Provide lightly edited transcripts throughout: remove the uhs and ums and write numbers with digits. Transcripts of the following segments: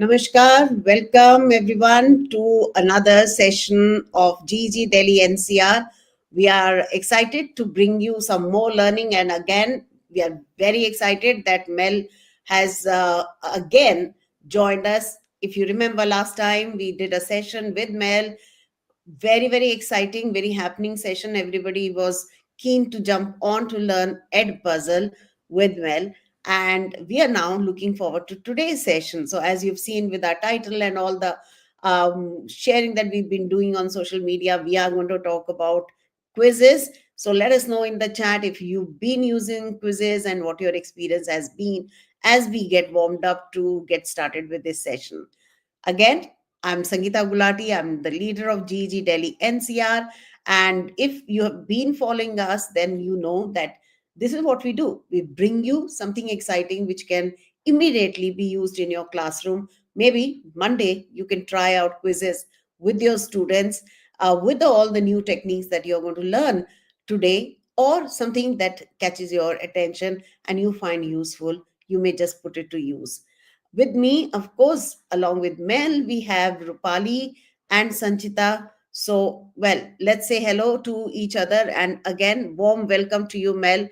Namaskar, welcome everyone to another session of GG Delhi NCR. We are excited to bring you some more learning, and again, we are very excited that Mel has again joined us. If you remember last time, we did a session with Mel, very exciting, very happening session. Everybody was keen to jump on to learn ed puzzle with Mel, and we are now looking forward to today's session. So as you've seen with our title and all the sharing that we've been doing on social media, we are going to talk about quizzes. So let us know in the chat if you've been using quizzes and what your experience has been as we get warmed up to get started with this session. Again, I'm Sangeeta Gulati. I'm the leader of GG Delhi NCR. And if you have been following us, then you know that this is what we do. We bring you something exciting which can immediately be used in your classroom. Maybe Monday you can try out quizzes with your students with all the new techniques that you're going to learn today, or something that catches your attention and you find useful. You may just put it to use. With me, of course, along with Mel, we have Rupali and Sanchita. So, well, let's say hello to each other. And again, warm welcome to you, Mel.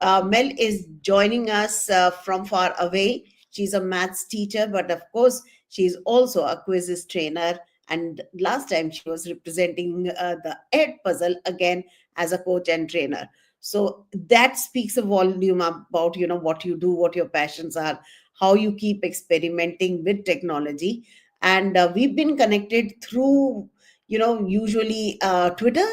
Mel is joining us from far away. She's a maths teacher, but of course, she's also a quizzes trainer. And last time she was representing the Ed puzzle again as a coach and trainer. So that speaks a volume about what you do, what your passions are, how you keep experimenting with technology. And we've been connected through usually Twitter,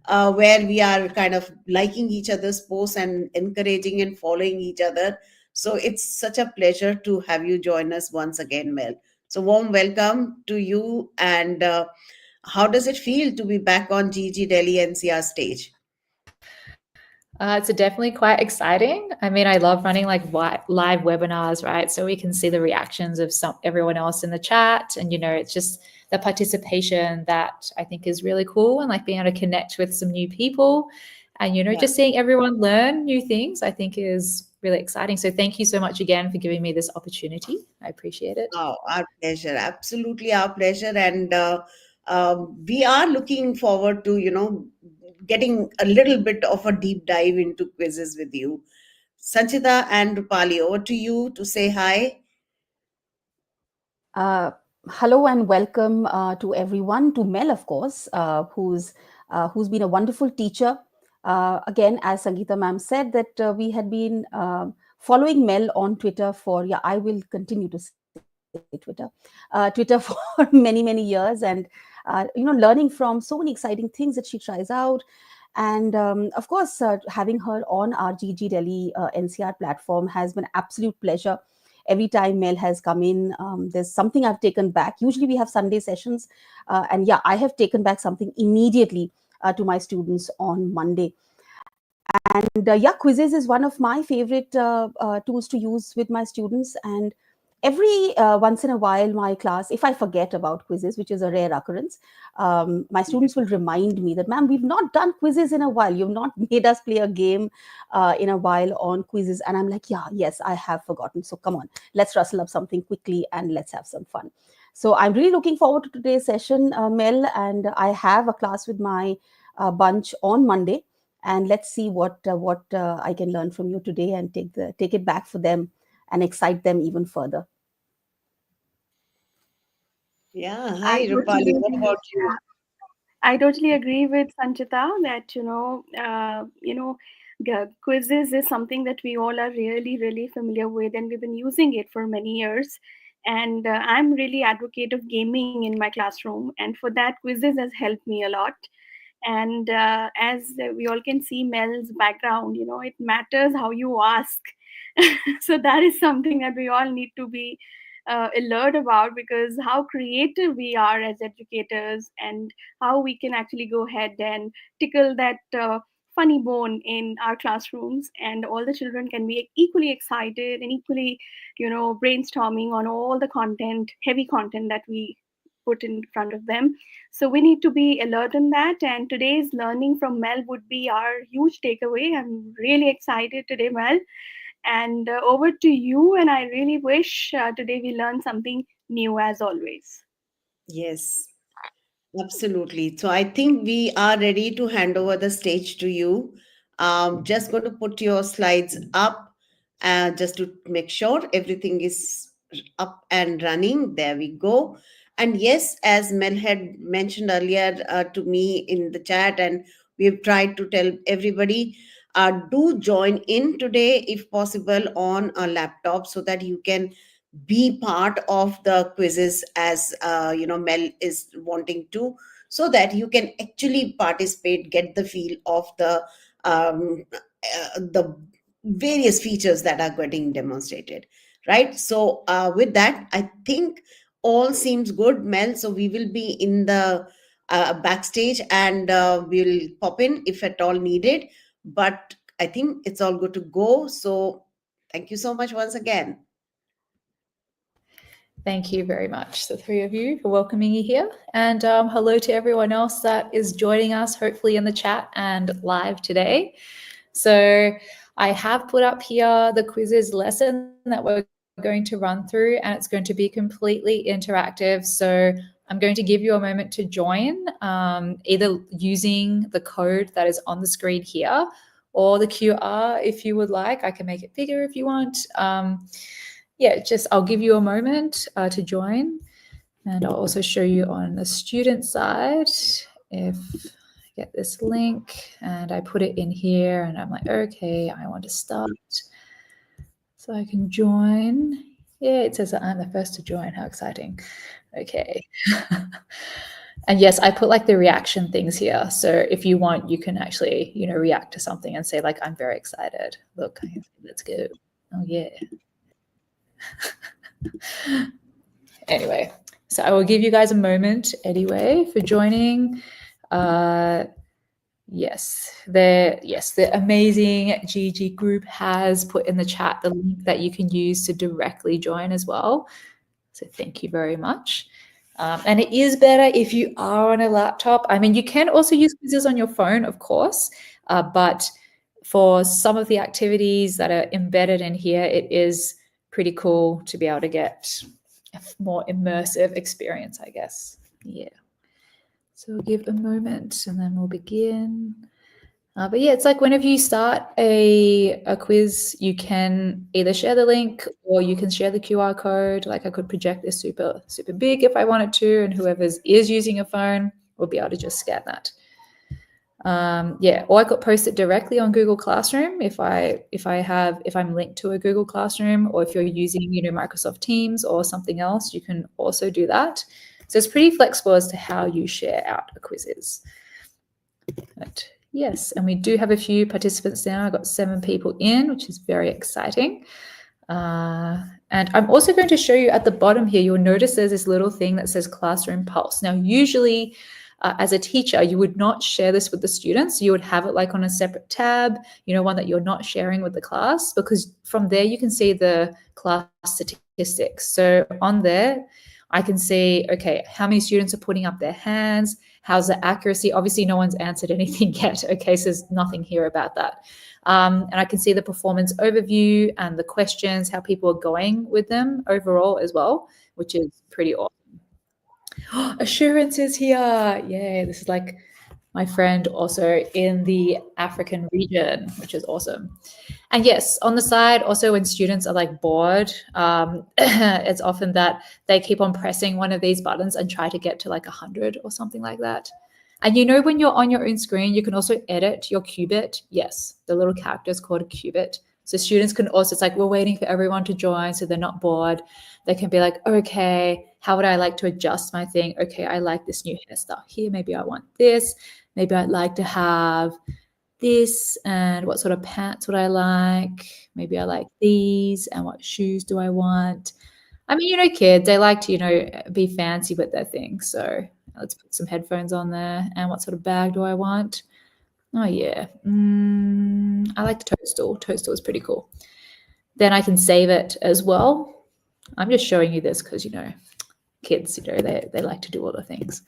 where we are kind of liking each other's posts and encouraging and following each other. So it's such a pleasure to have you join us once again, Mel. So warm welcome to you. And how does it feel to be back on GG Delhi NCR stage? It's definitely quite exciting. I mean, I love running like live webinars, right? So we can see the reactions of everyone else in the chat, and it's just the participation that I think is really cool, and like being able to connect with some new people, and just seeing everyone learn new things, I think is really exciting. So thank you so much again for giving me this opportunity. I appreciate it. Oh, our pleasure. Absolutely our pleasure. And we are looking forward to, getting a little bit of a deep dive into quizzes with you. Sanchita and Rupali, over to you to say hi. Hello and welcome to everyone, to Mel, of course, who's been a wonderful teacher. Again, as Sangeeta ma'am said, that we had been following Mel on Twitter for, I will continue to say Twitter for many years, and learning from so many exciting things that she tries out. And of course, having her on our GG Delhi NCR platform has been absolute pleasure. Every time Mel has come in, there's something I've taken back. Usually we have Sunday sessions, and I have taken back something immediately to my students on Monday. And quizzes is one of my favorite tools to use with my students. And every once in a while, my class, if I forget about quizzes, which is a rare occurrence, my students will remind me that, ma'am, we've not done quizzes in a while. You've not made us play a game in a while on quizzes. And I'm like, yes, I have forgotten. So come on, let's rustle up something quickly and let's have some fun. So I'm really looking forward to today's session, Mel, and I have a class with my bunch on Monday. And let's see what I can learn from you today and take it back for them and excite them even further. Yeah, hi Rupali, what about you? I totally agree with Sanchita that quizzes is something that we all are really familiar with, and we've been using it for many years. And I'm really advocate of gaming in my classroom, and for that, quizzes has helped me a lot. And as we all can see Mel's background, it matters how you ask. So that is something that we all need to be alert about, because how creative we are as educators, and how we can actually go ahead and tickle that funny bone in our classrooms, and all the children can be equally excited and equally brainstorming on all the heavy content that we put in front of them. So we need to be alert in that. And today's learning from Mel would be our huge takeaway. I'm really excited today, Mel. And over to you. And I really wish today we learn something new as always. Yes, absolutely. So I think we are ready to hand over the stage to you. Just going to put your slides up just to make sure everything is up and running. There we go. And yes, as Mel had mentioned earlier to me in the chat, and we've tried to tell everybody, do join in today if possible on a laptop so that you can be part of the quizzes as Mel is wanting to, so that you can actually participate, get the feel of the various features that are getting demonstrated, right? So with that, I think all seems good, Mel. So we will be in the backstage, and we'll pop in if at all needed, but I think it's all good to go. So thank you so much once again. Thank you very much, the three of you, for welcoming you here. And hello to everyone else that is joining us, hopefully in the chat and live today. So I have put up here the Quizizz lesson that we're going to run through, and it's going to be completely interactive. So I'm going to give you a moment to join, either using the code that is on the screen here or the QR if you would like. I can make it bigger if you want. I'll give you a moment to join, and I'll also show you on the student side if I get this link and I put it in here and I'm like, okay, I want to start. So I can join. Yeah, it says that I'm the first to join. How exciting. Okay. And yes, I put like the reaction things here. So if you want, you can actually, react to something and say like, I'm very excited. Look, let's go. Oh yeah. Anyway, so I will give you guys a moment anyway for joining. Yes, the amazing GG group has put in the chat the link that you can use to directly join as well. So thank you very much. And it is better if you are on a laptop. I mean, you can also use Quizizz on your phone, of course, but for some of the activities that are embedded in here, it is pretty cool to be able to get a more immersive experience, I guess. Yeah. So we'll give a moment and then we'll begin. But yeah, it's like whenever you start a quiz, you can either share the link or you can share the QR code. Like I could project this super, super big if I wanted to, and whoever is using a phone will be able to just scan that. Or I could post it directly on Google Classroom if I'm linked to a Google Classroom, or if you're using, Microsoft Teams or something else, you can also do that. So it's pretty flexible as to how you share out a Quizizz. But yes, and we do have a few participants now. I got 7 people in, which is very exciting. And I'm also going to show you at the bottom here, you'll notice there's this little thing that says Classroom Pulse. Now, usually as a teacher, you would not share this with the students. You would have it like on a separate tab, one that you're not sharing with the class, because from there you can see the class statistics. So on there, I can see, okay, how many students are putting up their hands? How's the accuracy? Obviously, no one's answered anything yet. Okay, so there's nothing here about that. And I can see the performance overview and the questions, how people are going with them overall as well, which is pretty awesome. Assurance is here. Yay, this is like my friend also in the African region, which is awesome. And yes, on the side, also when students are like bored, it's often that they keep on pressing one of these buttons and try to get to like 100 or something like that. And when you're on your own screen, you can also edit your qubit. Yes, the little character is called a qubit. So students can also, it's like we're waiting for everyone to join so they're not bored. They can be like, okay, how would I like to adjust my thing? Okay, I like this new hairstyle here. Maybe I want this. Maybe I'd like to have this, and what sort of pants would I like? Maybe I like these, and what shoes do I want? I mean, kids, they like to, be fancy with their things. So let's put some headphones on there. And what sort of bag do I want? Oh, yeah. I like the toadstool. Toadstool is pretty cool. Then I can save it as well. I'm just showing you this because, kids, they like to do all the things.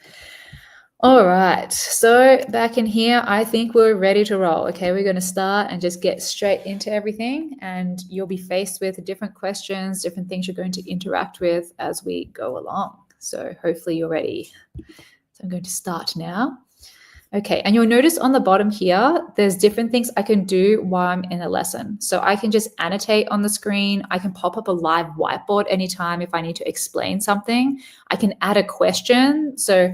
All right, so back in here, I think we're ready to roll. Okay, we're going to start and just get straight into everything, and you'll be faced with different questions, different things you're going to interact with as we go along. So hopefully you're ready. So I'm going to start now. Okay, and you'll notice on the bottom here, there's different things I can do while I'm in a lesson. So I can just annotate on the screen. I can pop up a live whiteboard anytime if I need to explain something. I can add a question. So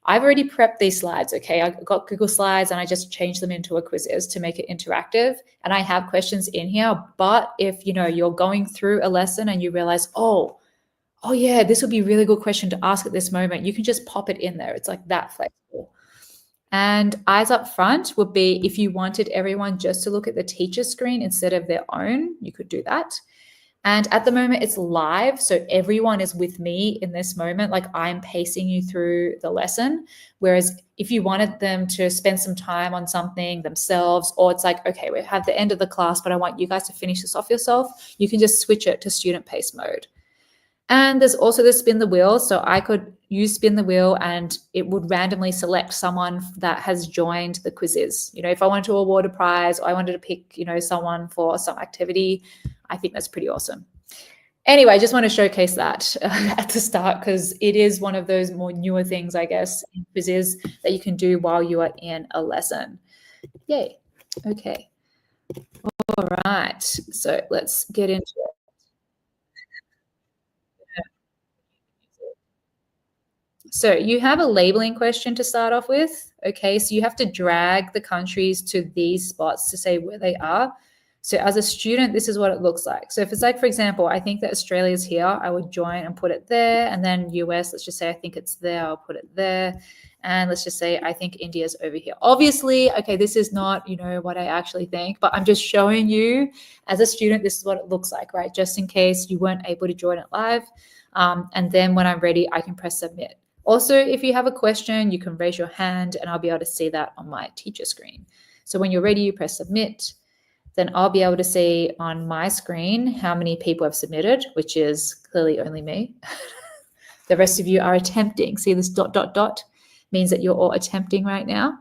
I've already prepped these slides, okay? I got Google Slides and I just changed them into a Quizizz to make it interactive. And I have questions in here, but if you're going through a lesson and you realize, oh yeah, this would be a really good question to ask at this moment, you can just pop it in there. It's like that flexible. And eyes up front would be if you wanted everyone just to look at the teacher's screen instead of their own, you could do that. And at the moment it's live, so everyone is with me in this moment, like I'm pacing you through the lesson. Whereas if you wanted them to spend some time on something themselves, or it's like, okay, we have the end of the class, but I want you guys to finish this off yourself, you can just switch it to student pace mode. And there's also the spin the wheel. So I could use spin the wheel and it would randomly select someone that has joined the Quizizz. If I wanted to award a prize or I wanted to pick, someone for some activity, I think that's pretty awesome. Anyway, I just want to showcase that at the start because it is one of those more newer things, I guess, in Quizizz that you can do while you are in a lesson. Yay. Okay. All right. So let's get into it. So you have a labeling question to start off with. Okay, so you have to drag the countries to these spots to say where they are. So as a student, this is what it looks like. So if it's like, for example, I think that Australia is here, I would join and put it there. And then US, let's just say I think it's there, I'll put it there. And let's just say I think India's over here. Obviously, okay, this is not, what I actually think, but I'm just showing you as a student, this is what it looks like, right? Just in case you weren't able to join it live. And then when I'm ready, I can press submit. Also, if you have a question, you can raise your hand and I'll be able to see that on my teacher screen. So when you're ready, you press submit. Then I'll be able to see on my screen how many people have submitted, which is clearly only me. The rest of you are attempting. See this ... means that you're all attempting right now.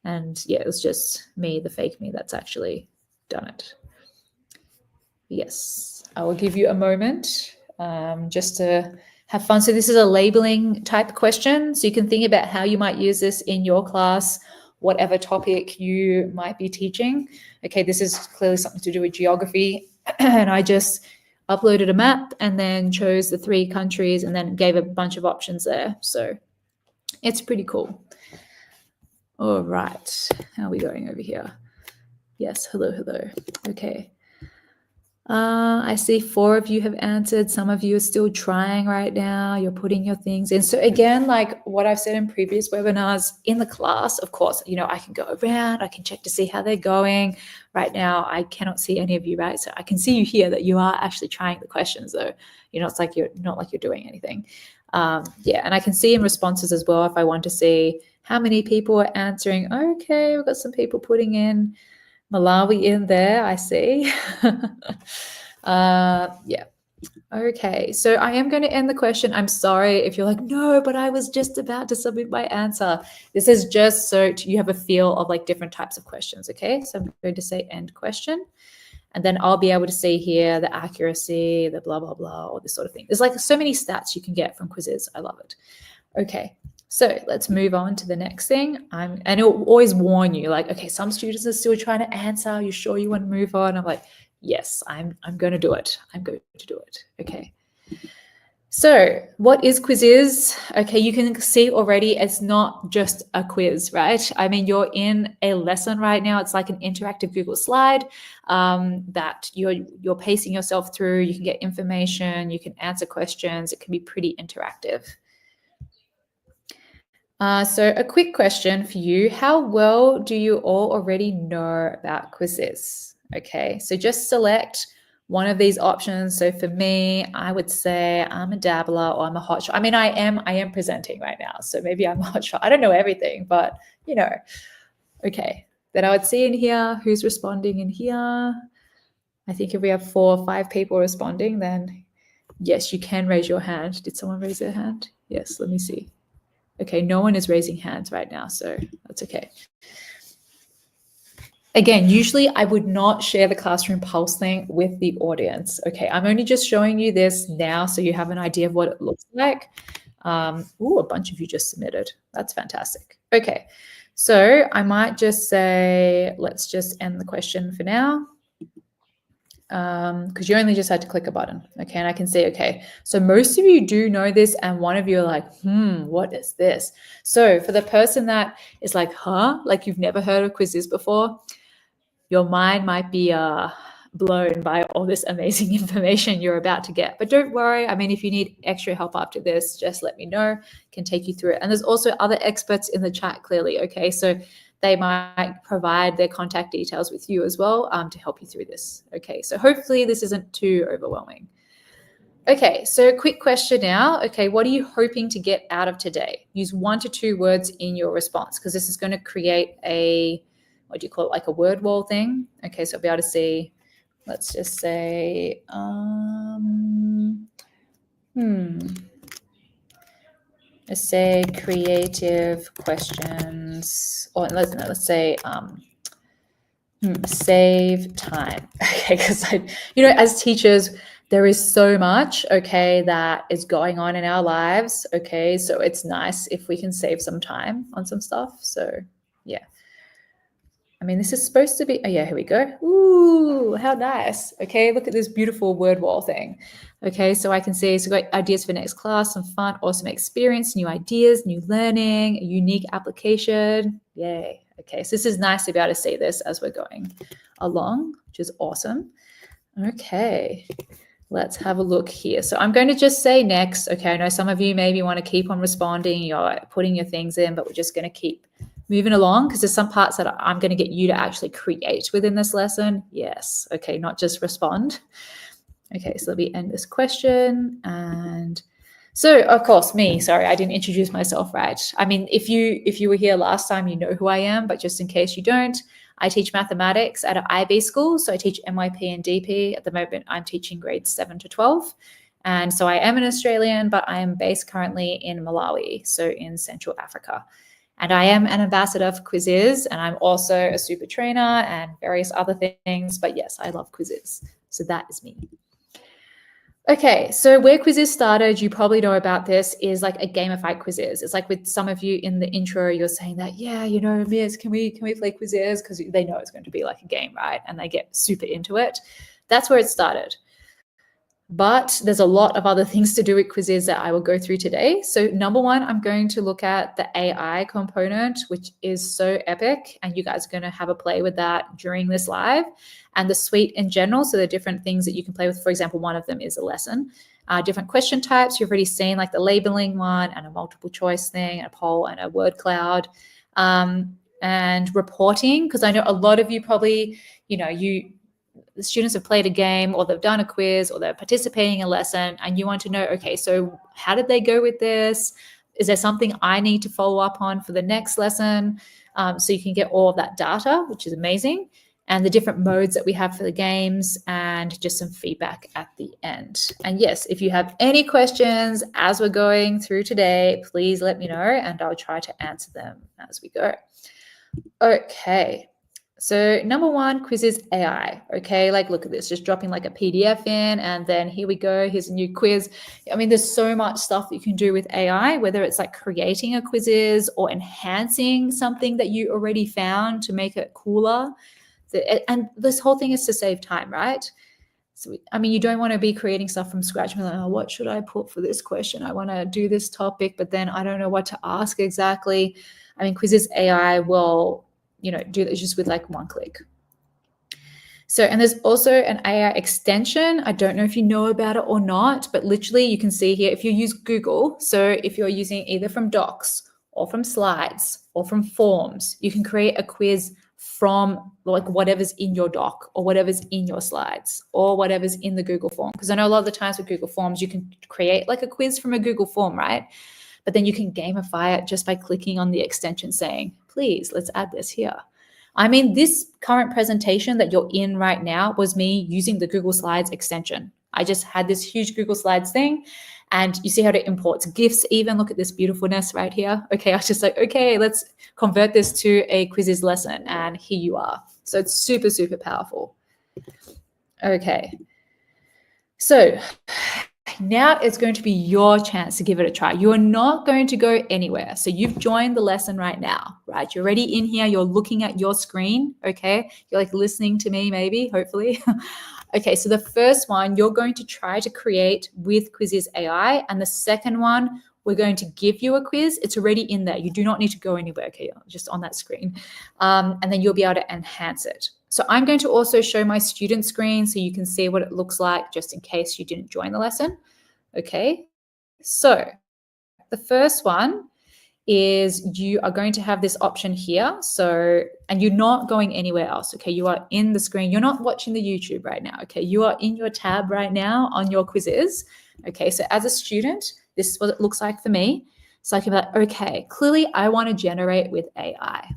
And yeah, it was just me, the fake me, that's actually done it. Yes, I will give you a moment just to have fun. So this is a labeling type question. So you can think about how you might use this in your class, whatever topic you might be teaching. Okay, this is clearly something to do with geography. And I just uploaded a map and then chose the 3 countries and then gave a bunch of options there. So it's pretty cool. All right, how are we going over here? Yes, hello. Okay. I see 4 of you have answered. Some of you are still trying right now. You're putting your things in. So again, like what I've said in previous webinars, in the class, of course, I can go around, I can check to see how they're going. Right now, I cannot see any of you, right? So I can see you here that you are actually trying the questions though. It's like you're not like you're doing anything. Yeah, and I can see in responses as well if I want to see how many people are answering. Okay, we've got some people putting in Malawi in there, I see. Yeah. Okay, so I am going to end the question. I'm sorry if you're like, no, but I was just about to submit my answer. This is just so you have a feel of like different types of questions, okay? So I'm going to say end question. And then I'll be able to see here the accuracy, the blah, blah, blah, all this sort of thing. There's like so many stats you can get from Quizizz. I love it. Okay. So let's move on to the next thing. And it'll always warn you like, okay, some students are still trying to answer. Are you sure you want to move on? I'm like, yes, I'm going to do it. I'm going to do it. Okay. So what is Quizizz? Okay, you can see already it's not just a quiz, right? I mean, you're in a lesson right now. It's like an interactive Google slide that you're pacing yourself through. You can get information. You can answer questions. It can be pretty interactive. So a quick question for you. How well do you all already know about Quizizz? Okay, so just select one of these options. So for me, I would say I'm a dabbler or I'm a hotshot. I mean, I am presenting right now, so maybe I'm a hotshot. I don't know everything, but okay. Then I would see in here who's responding in here. I think if we have 4 or 5 people responding, then yes, you can raise your hand. Did someone raise their hand? Yes, let me see. Okay, no one is raising hands right now, so that's okay. Again, usually I would not share the Classroom Pulse thing with the audience. Okay, I'm only just showing you this now so you have an idea of what it looks like. Ooh, a bunch of you just submitted. That's fantastic. Okay, so I might just say, let's just end the question for now. Because you only just had to click a button. Okay, and I can see, okay, so most of you do know this, and one of you are like, what is this? So for the person that is like, like you've never heard of Quizizz before, your mind might be blown by all this amazing information you're about to get. But don't worry. I mean, if you need extra help after this, just let me know. Can take you through it. And there's also other experts in the chat, clearly. Okay, so they might provide their contact details with you as well to help you through this. Okay, so hopefully this isn't too overwhelming. Okay, so quick question now. Okay, what are you hoping to get out of today? Use 1 to 2 words in your response, because this is going to create a, what do you call it, like a word wall thing. Okay, so I'll be able to see, let's just say, let's say creative questions, or let's say save time. Okay, because as teachers, there is so much, okay, that is going on in our lives. Okay, so it's nice if we can save some time on some stuff. So yeah. I mean, this is supposed to be, oh yeah, here we go. Ooh, how nice. Okay, look at this beautiful word wall thing. Okay, so I can see, so great ideas for next class, some fun, awesome experience, new ideas, new learning, a unique application. Yay. Okay, so this is nice to be able to see this as we're going along, which is awesome. Okay, let's have a look here. So I'm going to just say next. Okay, I know some of you maybe want to keep on responding, you're putting your things in, but we're just going to keep moving along because there's some parts that I'm going to get you to actually create within this lesson. Yes. Okay, not just respond. Okay, so let me end this question. And so, of course, sorry, I didn't introduce myself, right? I mean, if you were here last time, you know who I am, but just in case you don't, I teach mathematics at an IB school. So I teach MYP and DP. At the moment, I'm teaching grades 7 to 12. And so I am an Australian, but I am based currently in Malawi, so in Central Africa. And I am an ambassador for Quizizz, and I'm also a super trainer and various other things. But yes, I love Quizizz. So that is me. Okay, so where Quizizz started, you probably know about this, is like a gamified Quizizz. It's like with some of you in the intro, you're saying that, yeah, Miss, can we play Quizizz? Because they know it's going to be like a game, right? And they get super into it. That's where it started. But there's a lot of other things to do with Quizizz that I will go through today. So number one, I'm going to look at the AI component, which is so epic. And you guys are going to have a play with that during this live. And the suite in general, so there are different things that you can play with. For example, one of them is a lesson. Different question types. You've already seen like the labeling one and a multiple choice thing, a poll and a word cloud. And reporting, because I know a lot of you probably, the students have played a game or they've done a quiz or they're participating in a lesson and you want to know, okay, so how did they go with this? Is there something I need to follow up on for the next lesson? So you can get all of that data, which is amazing, and the different modes that we have for the games and just some feedback at the end. And yes, if you have any questions as we're going through today, please let me know and I'll try to answer them as we go. Okay. So number one, Quizizz AI. Okay, like look at this, just dropping like a PDF in and then here we go, here's a new quiz. I mean, there's so much stuff that you can do with AI, whether it's like creating a Quizizz or enhancing something that you already found to make it cooler. And this whole thing is to save time, right? So, I mean, you don't want to be creating stuff from scratch and be like, oh, what should I put for this question? I want to do this topic, but then I don't know what to ask exactly. I mean, Quizizz AI will do this just with like one click. So, and there's also an AI extension. I don't know if you know about it or not, but literally you can see here, if you use Google, so if you're using either from Docs or from Slides or from Forms, you can create a quiz from like whatever's in your doc or whatever's in your slides or whatever's in the Google form. Because I know a lot of the times with Google Forms, you can create like a quiz from a Google form, right? But then you can gamify it just by clicking on the extension saying, please, let's add this here. I mean, this current presentation that you're in right now was me using the Google Slides extension. I just had this huge Google Slides thing And you see how it imports GIFs even. Look at this beautifulness right here. Okay, I was just like, okay, let's convert this to a Quizizz lesson, and here you are. So it's super, super powerful. Okay. So now it's going to be your chance to give it a try. You are not going to go anywhere. So you've joined the lesson right now, right? You're already in here. You're looking at your screen, okay? You're like listening to me maybe, hopefully. Okay, so the first one you're going to try to create with Quizizz AI, and the second one, we're going to give you a quiz. It's already in there. You do not need to go anywhere, okay? Just on that screen. And then you'll be able to enhance it. So I'm going to also show my student screen so you can see what it looks like just in case you didn't join the lesson. Okay, so the first one is you are going to have this option here. So, and you're not going anywhere else. Okay, you are in the screen. You're not watching the YouTube right now. Okay, you are in your tab right now on your Quizizz. Okay, so as a student, this is what it looks like for me. So I can be like, okay, clearly I want to generate with AI.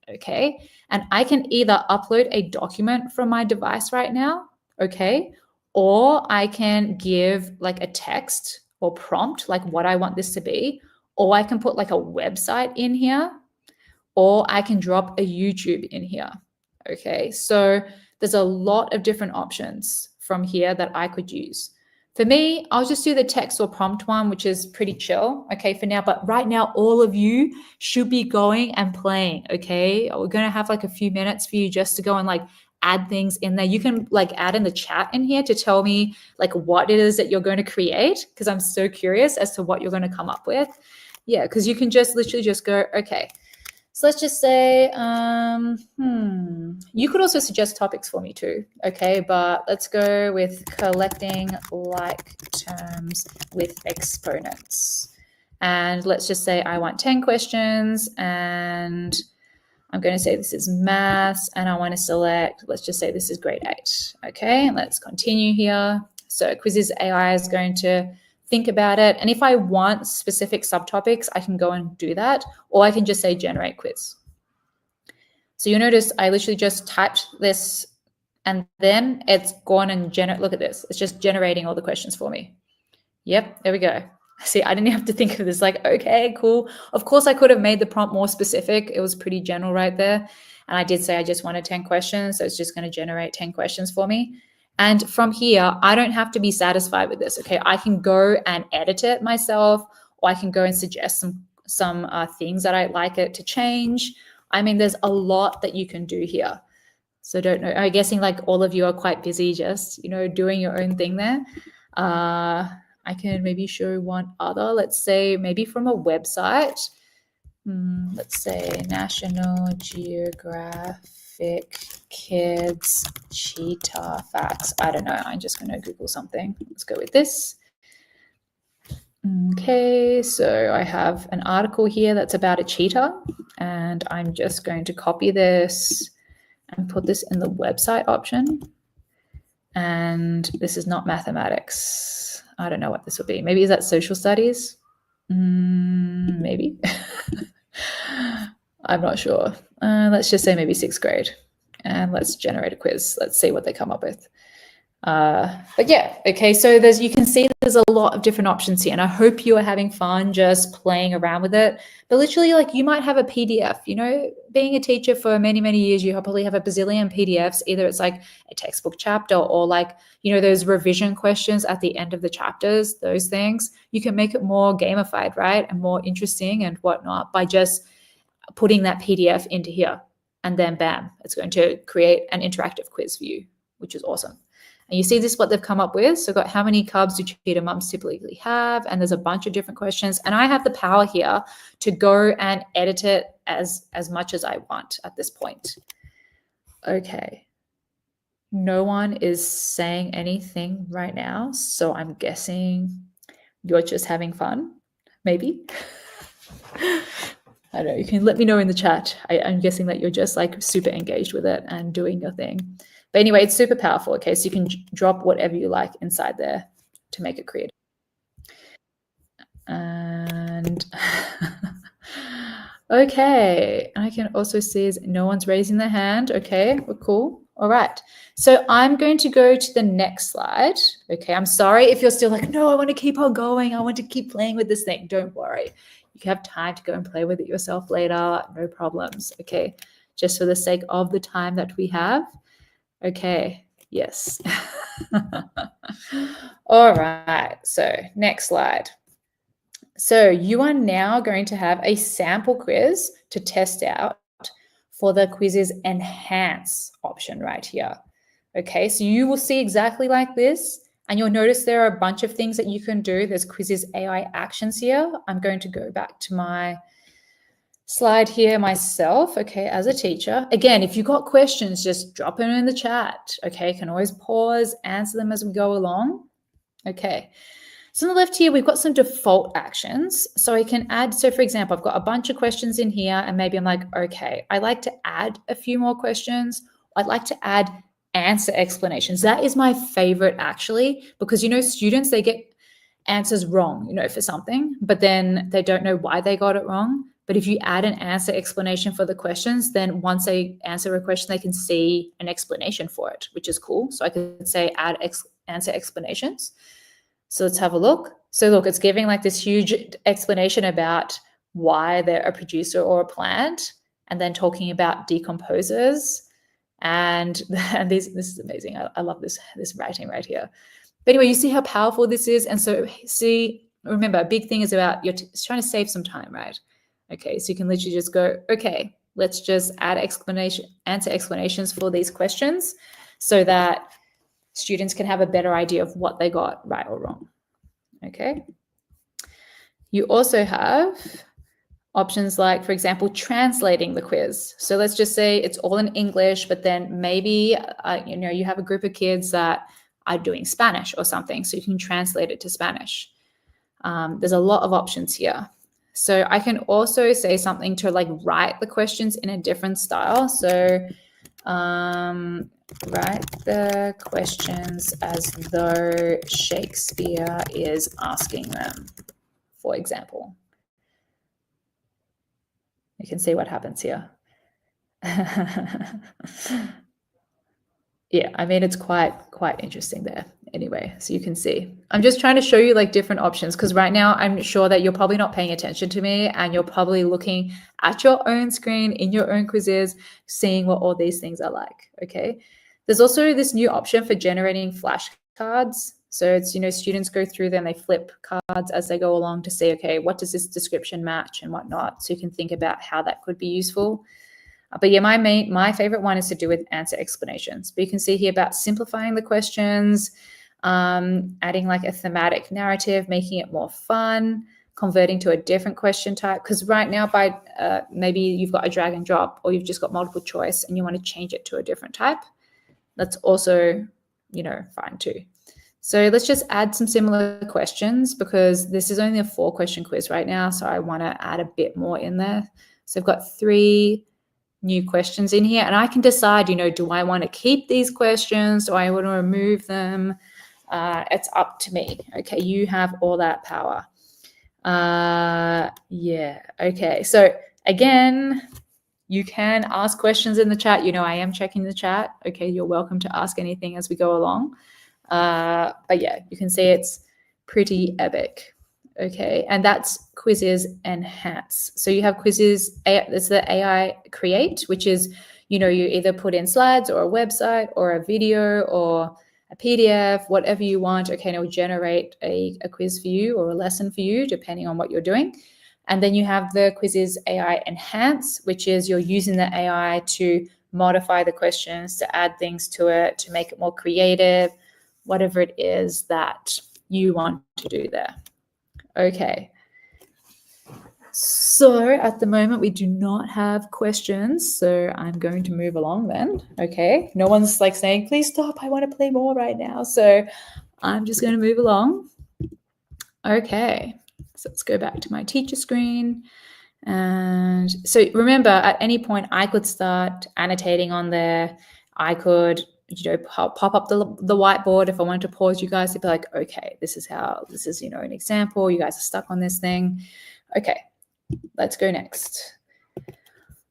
Okay, and I can either upload a document from my device right now, okay, or I can give like a text or prompt, like what I want this to be, or I can put like a website in here, or I can drop a YouTube in here, okay? So there's a lot of different options from here that I could use. For me, I'll just do the text or prompt one, which is pretty chill, okay, for now. But right now, all of you should be going and playing, okay? We're going to have like a few minutes for you just to go and like add things in there. You can like add in the chat in here to tell me like what it is that you're going to create, because I'm so curious as to what you're going to come up with. Yeah, because you can just literally just go, okay. So let's just say, you could also suggest topics for me too, okay? But let's go with collecting like terms with exponents. And let's just say I want 10 questions, and I'm going to say this is maths, and I want to select, let's just say this is grade 8, okay? Let's continue here. So Quizizz AI is going to think about it. And if I want specific subtopics, I can go and do that, or I can just say generate quiz. So you'll notice I literally just typed this, and then it's gone and look at this. It's just generating all the questions for me. Yep, there we go. See, I didn't have to think of this like, okay, cool. Of course, I could have made the prompt more specific. It was pretty general right there. And I did say I just wanted 10 questions. So it's just going to generate 10 questions for me. And from here, I don't have to be satisfied with this, okay? I can go and edit it myself, or I can go and suggest some things that I'd like it to change. I mean, there's a lot that you can do here. So don't know. I'm guessing like all of you are quite busy just, doing your own thing there. I can maybe show one other, let's say maybe from a website. Let's say National Geographic Kids Cheetah Facts. I don't know. I'm just going to Google something. Let's go with this. Okay, so I have an article here that's about a cheetah, and I'm just going to copy this and put this in the website option. And this is not mathematics. I don't know what this will be. Maybe is that social studies? Maybe. I'm not sure. Let's just say maybe 6th grade. And let's generate a quiz. Let's see what they come up with. But yeah, okay, so you can see there's a lot of different options here, and I hope you are having fun just playing around with it. But literally, like, you might have a PDF, being a teacher for many, many years, you probably have a bazillion PDFs. Either it's like a textbook chapter, or like, those revision questions at the end of the chapters, those things. You can make it more gamified, right? And more interesting and whatnot by just putting that PDF into here. And then bam, it's going to create an interactive quiz for you, which is awesome. And you see this, what they've come up with. So got how many cubs do cheetah mums typically have? And there's a bunch of different questions. And I have the power here to go and edit it as much as I want at this point. Okay. No one is saying anything right now. So I'm guessing you're just having fun, maybe. I don't know. You can let me know in the chat. I'm guessing that you're just like super engaged with it and doing your thing. But anyway, it's super powerful, okay? So you can drop whatever you like inside there to make it creative. And okay, I can also see no one's raising their hand. Okay, we're cool. All right. So I'm going to go to the next slide. Okay. I'm sorry if you're still like, no, I want to keep on going. I want to keep playing with this thing. Don't worry. You have time to go and play with it yourself later. No problems. Okay. Just for the sake of the time that we have. Okay. Yes. All right. So next slide. So you are now going to have a sample quiz to test out for the Quizizz Enhance option right here. Okay, so you will see exactly like this, and you'll notice there are a bunch of things that you can do. There's Quizizz AI actions here. I'm going to go back to my slide here myself, okay, as a teacher. Again, if you've got questions, just drop them in the chat, okay? You can always pause, answer them as we go along, okay? So on the left here, we've got some default actions. So I can add, so for example, I've got a bunch of questions in here, and maybe I'm like, okay, I'd like to add a few more questions. I'd like to add answer explanations. That is my favorite actually, because, you know, students, they get answers wrong, you know, for something, but then they don't know why they got it wrong. But if you add an answer explanation for the questions, then once they answer a question, they can see an explanation for it, which is cool. So I could say add answer explanations. So let's have a look. So look, it's giving like this huge explanation about why they're a producer or a plant, and then talking about decomposers. And this is amazing. I love this writing right here. But anyway, you see how powerful this is. And so see, remember, a big thing is about you're trying to save some time, right? Okay, so you can literally just go, okay, let's just add answer explanations for these questions so that students can have a better idea of what they got right or wrong. Okay. You also have options like, for example, translating the quiz. So let's just say it's all in English, but then maybe, you know, you have a group of kids that are doing Spanish or something, so you can translate it to Spanish. There's a lot of options here. So I can also say something to like write the questions in a different style. So write the questions as though Shakespeare is asking them, for example. You can see what happens here. Yeah, I mean, it's quite interesting there. Anyway, so you can see. I'm just trying to show you like different options, because right now I'm sure that you're probably not paying attention to me, and you're probably looking at your own screen in your own Quizizz, seeing what all these things are like, okay? There's also this new option for generating flashcards. So it's, you know, students go through them, they flip cards as they go along to see, okay, what does this description match and whatnot? So you can think about how that could be useful. But yeah, my favorite one is to do with answer explanations. But you can see here about simplifying the questions, adding like a thematic narrative, making it more fun, converting to a different question type. Because right now, by maybe you've got a drag and drop, or you've just got multiple choice and you want to change it to a different type. That's also, you know, fine too. So let's just add some similar questions, because this is only a 4-question quiz right now. So I want to add a bit more in there. So I've got 3 new questions in here, and I can decide, you know, do I want to keep these questions? Do I want to remove them? It's up to me. Okay, you have all that power. Yeah, okay. So again, you can ask questions in the chat. You know, I am checking the chat. Okay, you're welcome to ask anything as we go along. But yeah, you can see it's pretty epic. Okay, and that's Quizizz Enhance. So you have Quizizz, it's the AI Create, which is, you know, you either put in slides or a website or a video or a PDF, whatever you want. Okay, and it will generate a quiz for you or a lesson for you, depending on what you're doing. And then you have the Quizizz AI Enhance, which is you're using the AI to modify the questions, to add things to it, to make it more creative, whatever it is that you want to do there. Okay, so at the moment we do not have questions, so I'm going to move along then. Okay, no one's like saying, please stop, I want to play more right now. So I'm just going to move along. Okay, so let's go back to my teacher screen. And so remember, at any point I could start annotating on there. I could, you know, pop up the whiteboard if I wanted to pause you guys to be like, okay, this is, you know, an example. You guys are stuck on this thing. Okay, let's go next.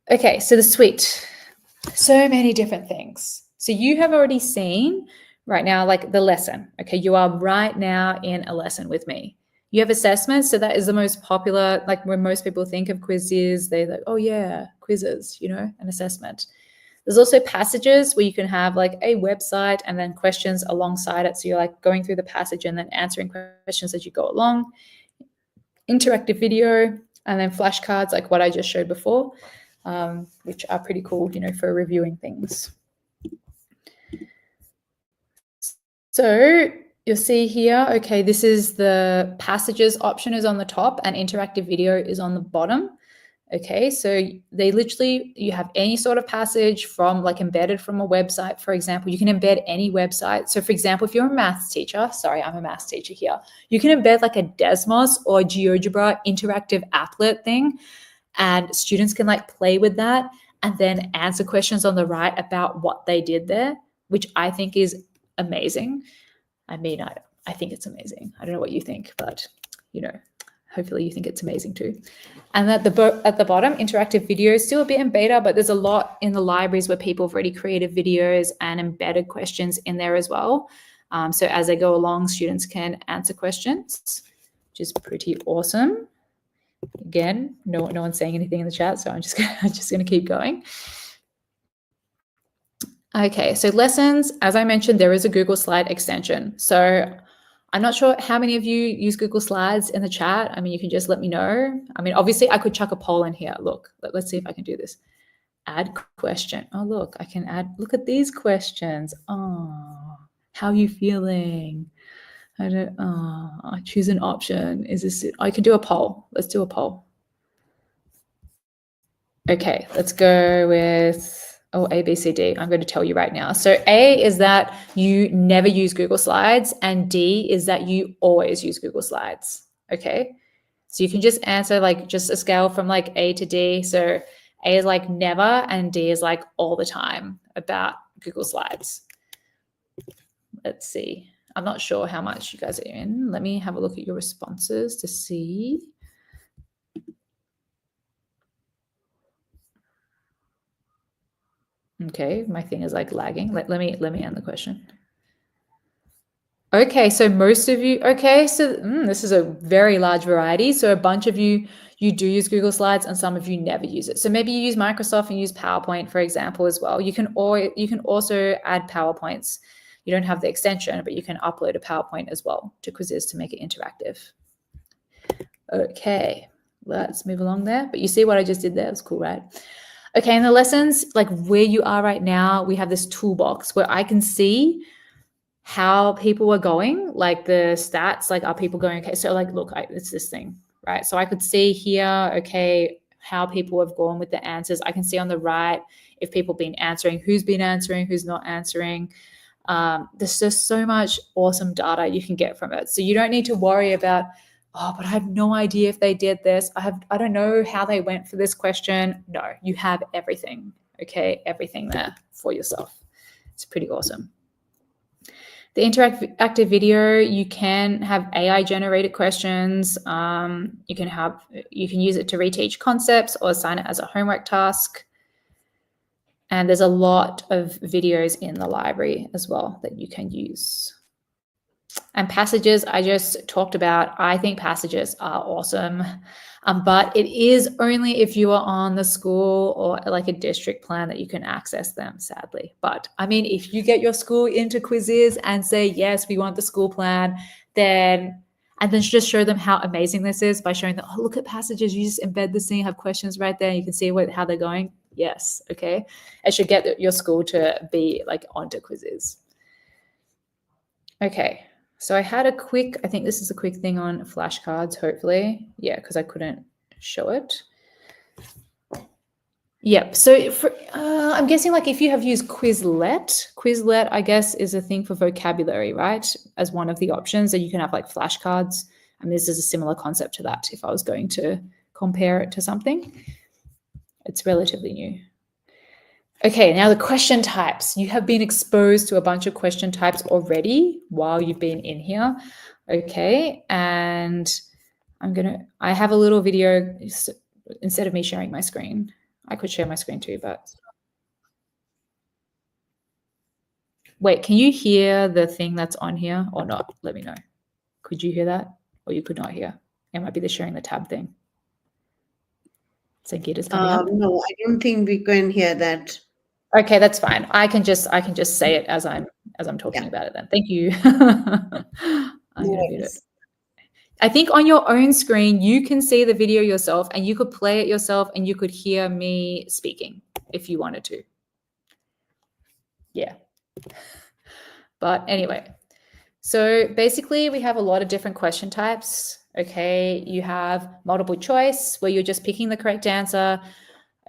Okay, so the suite, so many different things. So you have already seen right now, like the lesson. Okay, you are right now in a lesson with me. You have assessments, so that is the most popular, like when most people think of Quizizz, they're like, oh yeah, quizzes, you know, an assessment. There's also passages where you can have like a website and then questions alongside it. So you're like going through the passage and then answering questions as you go along. Interactive video, and then flashcards like what I just showed before, which are pretty cool, you know, for reviewing things. So you'll see here, okay, this is the passages option is on the top and interactive video is on the bottom. Okay, so they literally, you have any sort of passage from like embedded from a website, for example, you can embed any website. So for example, if you're a maths teacher, sorry, I'm a maths teacher here, you can embed like a Desmos or GeoGebra interactive applet thing, and students can like play with that and then answer questions on the right about what they did there, which I think is amazing. I mean, I think it's amazing. I don't know what you think, but you know, hopefully you think it's amazing too. And at the bottom, interactive video is still a bit in beta, but there's a lot in the libraries where people have already created videos and embedded questions in there as well. So as they go along, students can answer questions, which is pretty awesome. Again, no one's saying anything in the chat, so I'm just gonna keep going. Okay, so lessons, as I mentioned, there is a Google Slide extension. So I'm not sure how many of you use Google Slides in the chat. I mean, you can just let me know. I mean, obviously I could chuck a poll in here. Look, let's see if I can do this. Add question. Oh, look, I can add, look at these questions. Oh, how are you feeling? I choose an option. Is this it? I can do a poll. Let's do a poll. Okay, let's go with, A, B, C, D. I'm going to tell you right now. So A is that you never use Google Slides, and D is that you always use Google Slides. Okay, so you can just answer like just a scale from like A to D. So A is like never, and D is like all the time about Google Slides. Let's see. I'm not sure how much you guys are in. Let me have a look at your responses to see. Okay, my thing is like lagging. Let me end the question. Okay, so most of you, okay, so this is a very large variety. So a bunch of you do use Google Slides, and some of you never use it. So maybe you use Microsoft and use PowerPoint, for example, as well. You can also add PowerPoints. You don't have the extension, but you can upload a PowerPoint as well to Quizizz to make it interactive. Okay, let's move along there. But you see what I just did there? It was cool, right? Okay, in the lessons, like where you are right now, we have this toolbox where I can see how people are going, like the stats, like are people going okay? So like, look, it's this thing, right? So I could see here, okay, how people have gone with the answers. I can see on the right if people have been answering, who's not answering. There's just so much awesome data you can get from it. So you don't need to worry about, oh, but I have no idea if they did this. I don't know how they went for this question. No, you have everything, okay? Everything there for yourself. It's pretty awesome. The interactive video, you can have AI generated questions. You can use it to reteach concepts or assign it as a homework task. And there's a lot of videos in the library as well that you can use. And passages, I just talked about. I think passages are awesome, but it is only if you are on the school or like a district plan that you can access them, sadly. But I mean, if you get your school into Quizizz and say, yes, we want the school plan, then just show them how amazing this is by showing them, oh, look at passages. You just embed this thing, have questions right there. You can see how they're going. Yes, okay. It should get your school to be like onto Quizizz. Okay. So I had I think this is a quick thing on flashcards, hopefully. Yeah, because I couldn't show it. Yep. So I'm guessing like if you have used Quizlet, I guess, is a thing for vocabulary, right? As one of the options that you can have like flashcards. And this is a similar concept to that if I was going to compare it to something. It's relatively new. Okay, now the question types. You have been exposed to a bunch of question types already while you've been in here. Okay, and I have a little video instead of me sharing my screen. I could share my screen too, but Wait, can you hear the thing that's on here or not? Let me know. Could you hear that? Or you could not hear? It might be the sharing the tab thing. Sangeeta's coming up. No, I don't think we can hear that. Okay, that's fine. I can just say it as I'm talking about it then. Thank you. I'm going to mute it. I think on your own screen, you can see the video yourself and you could play it yourself and you could hear me speaking if you wanted to. Yeah. But anyway, so basically we have a lot of different question types. Okay, you have multiple choice where you're just picking the correct answer.